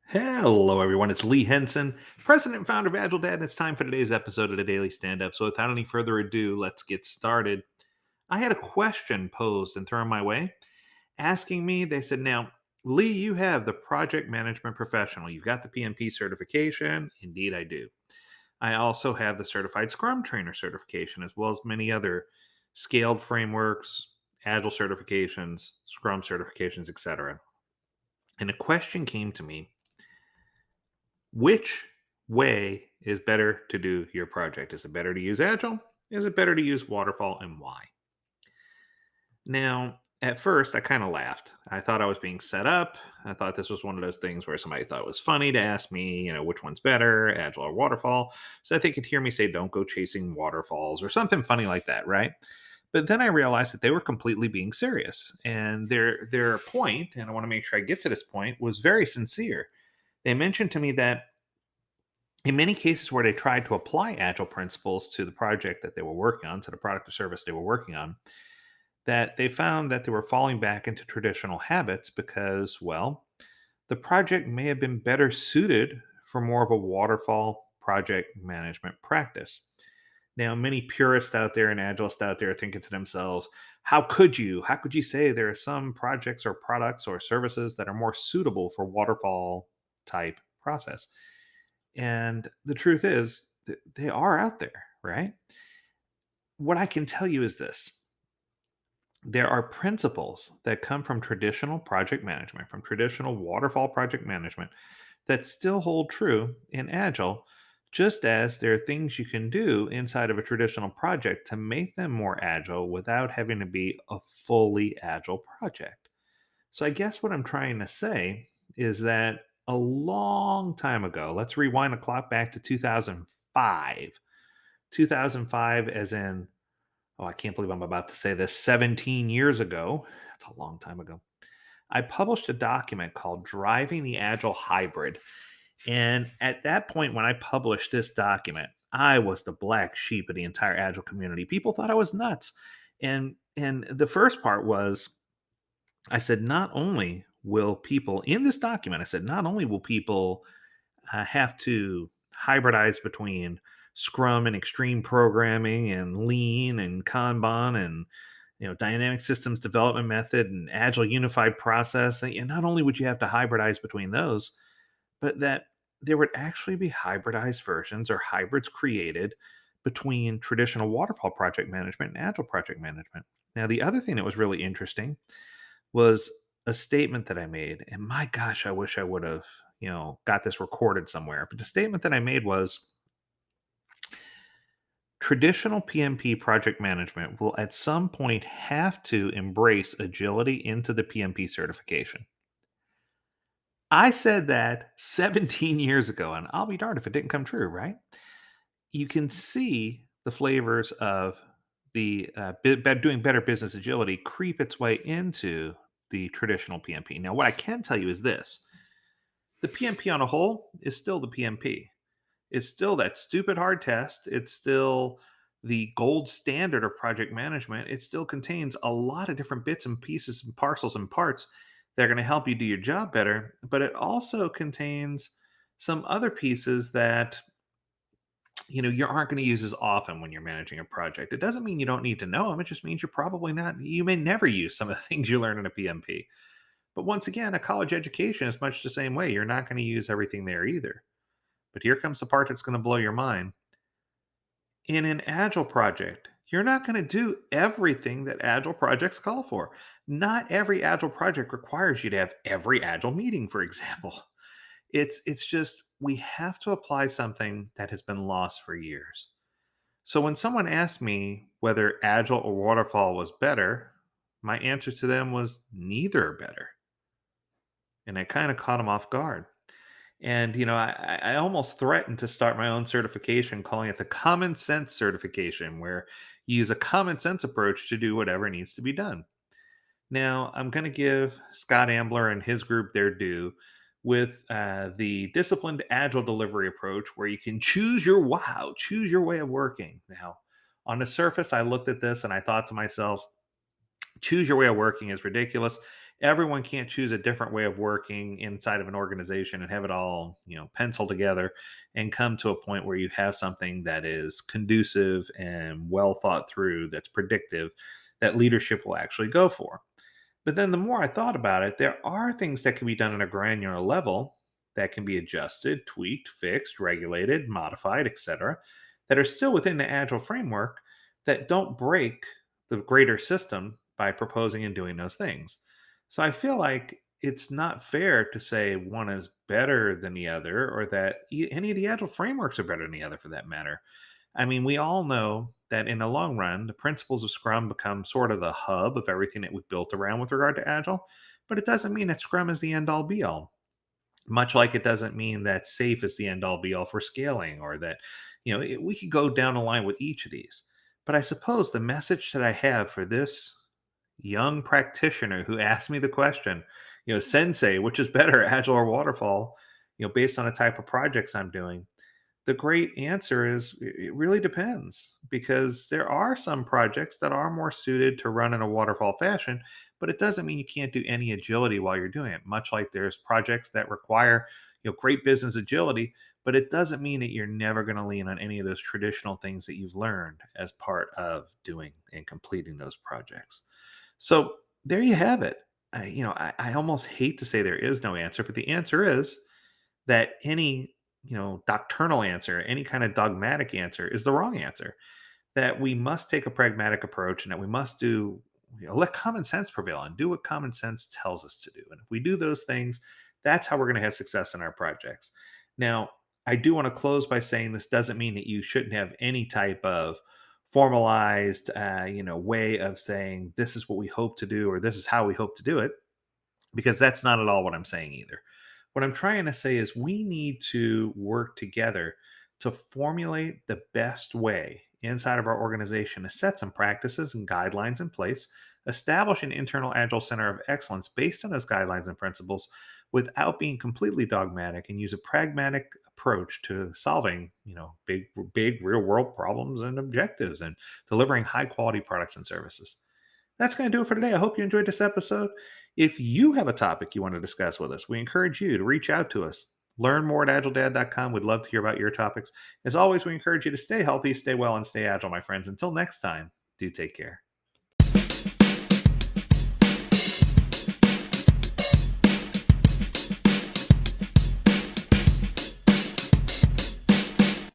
Hello, everyone. It's Lee Henson, president and founder of Agile Dad, and it's time for today's episode of the Daily Stand Up. So, without any further ado, let's get started. I had a question posed and thrown my way asking me, they said, now, Lee, you have the project management professional. You've got the PMP certification. Indeed, I do. I also have the certified Scrum Trainer certification, as well as many other scaled frameworks, Agile certifications, Scrum certifications, etc. And a question came to me: which way is better to do your project? Is it better to use Agile? Is it better to use Waterfall, and why? Now, at first, I kind of laughed. I thought I was being set up. I thought this was one of those things where somebody thought it was funny to ask me, which one's better, Agile or Waterfall. So that they could hear me say, don't go chasing waterfalls or something funny like that, right? But then I realized that they were completely being serious. And their point, and I want to make sure I get to this point, was very sincere. They mentioned to me that in many cases where they tried to apply agile principles to the project that they were working on, to the product or service they were working on, that they found that they were falling back into traditional habits because, well, the project may have been better suited for more of a waterfall project management practice. Now, many purists out there and agilists out there are thinking to themselves, how could you? How could you say there are some projects or products or services that are more suitable for waterfall type process? And the truth is, they are out there, right? What I can tell you is this: there are principles that come from traditional project management, from traditional waterfall project management, that still hold true in Agile, just as there are things you can do inside of a traditional project to make them more agile without having to be a fully agile project. So, I guess what I'm trying to say is that a long time ago, let's rewind the clock back to 2005. 2005, as in, oh, I can't believe I'm about to say this, 17 years ago. That's a long time ago. I published a document called Driving the Agile Hybrid. And at that point, when I published this document, I was the black sheep of the entire Agile community. People thought I was nuts. And the first part was, I said, not only will people in this document, I said, not only will people have to hybridize between Scrum and extreme programming and Lean and Kanban and dynamic systems development method and Agile unified process. And not only would you have to hybridize between those, but that there would actually be hybridized versions or hybrids created between traditional waterfall project management and Agile project management. Now, the other thing that was really interesting was a statement that I made, and my gosh, I wish I would have, got this recorded somewhere. But the statement that I made was, traditional PMP project management will at some point have to embrace agility into the PMP certification. I said that 17 years ago, and I'll be darned if it didn't come true, right? You can see the flavors of the doing better business agility creep its way into the traditional PMP. Now, what I can tell you is this: the PMP on a whole is still the PMP. It's still that stupid hard test. It's still the gold standard of project management. It still contains a lot of different bits and pieces and parcels and parts that are going to help you do your job better. But it also contains some other pieces that you aren't going to use as often when you're managing a project. It doesn't mean you don't need to know them. It just means you're probably not. You may never use some of the things you learn in a PMP. But once again, a college education is much the same way. You're not going to use everything there either. But here comes the part that's going to blow your mind. In an Agile project, you're not going to do everything that Agile projects call for. Not every Agile project requires you to have every Agile meeting, for example. It's just we have to apply something that has been lost for years. So when someone asked me whether Agile or Waterfall was better, my answer to them was neither are better. And I kind of caught them off guard. And, I almost threatened to start my own certification, calling it the common sense certification, where you use a common sense approach to do whatever needs to be done. Now, I'm going to give Scott Ambler and his group their due with the disciplined agile delivery approach, where you can choose your wow, choose your way of working. Now, on the surface, I looked at this and I thought to myself, choose your way of working is ridiculous. Everyone can't choose a different way of working inside of an organization and have it all, penciled together and come to a point where you have something that is conducive and well thought through, that's predictive, that leadership will actually go for. But then the more I thought about it, there are things that can be done at a granular level that can be adjusted, tweaked, fixed, regulated, modified, etc., that are still within the Agile framework, that don't break the greater system by proposing and doing those things. So I feel like it's not fair to say one is better than the other, or that any of the Agile frameworks are better than the other for that matter. I mean, we all know that in the long run, the principles of Scrum become sort of the hub of everything that we've built around with regard to Agile, but it doesn't mean that Scrum is the end all be all. Much like it doesn't mean that SAFe is the end all be all for scaling, or that, we could go down the line with each of these. But I suppose the message that I have for this young practitioner who asked me the question, Sensei, which is better, Agile or Waterfall, based on the type of projects I'm doing, the great answer is it really depends, because there are some projects that are more suited to run in a waterfall fashion, but it doesn't mean you can't do any agility while you're doing it. Much like there's projects that require, great business agility, but it doesn't mean that you're never going to lean on any of those traditional things that you've learned as part of doing and completing those projects. So there you have it. I almost hate to say there is no answer, but the answer is that any doctrinal answer, any kind of dogmatic answer, is the wrong answer. That we must take a pragmatic approach, and that we must do, let common sense prevail and do what common sense tells us to do. And if we do those things, that's how we're going to have success in our projects. Now, I do want to close by saying this doesn't mean that you shouldn't have any type of formalized way of saying this is what we hope to do, or this is how we hope to do it, because that's not at all what I'm saying either. What I'm trying to say is we need to work together to formulate the best way inside of our organization to set some practices and guidelines in place, establish an internal Agile center of excellence based on those guidelines and principles without being completely dogmatic, and use a pragmatic approach to solving, big real world problems and objectives, and delivering high quality products and services. That's going to do it for today. I hope you enjoyed this episode. If you have a topic you want to discuss with us, we encourage you to reach out to us. Learn more at agiledad.com. We'd love to hear about your topics. As always, we encourage you to stay healthy, stay well, and stay agile, my friends. Until next time, do take care.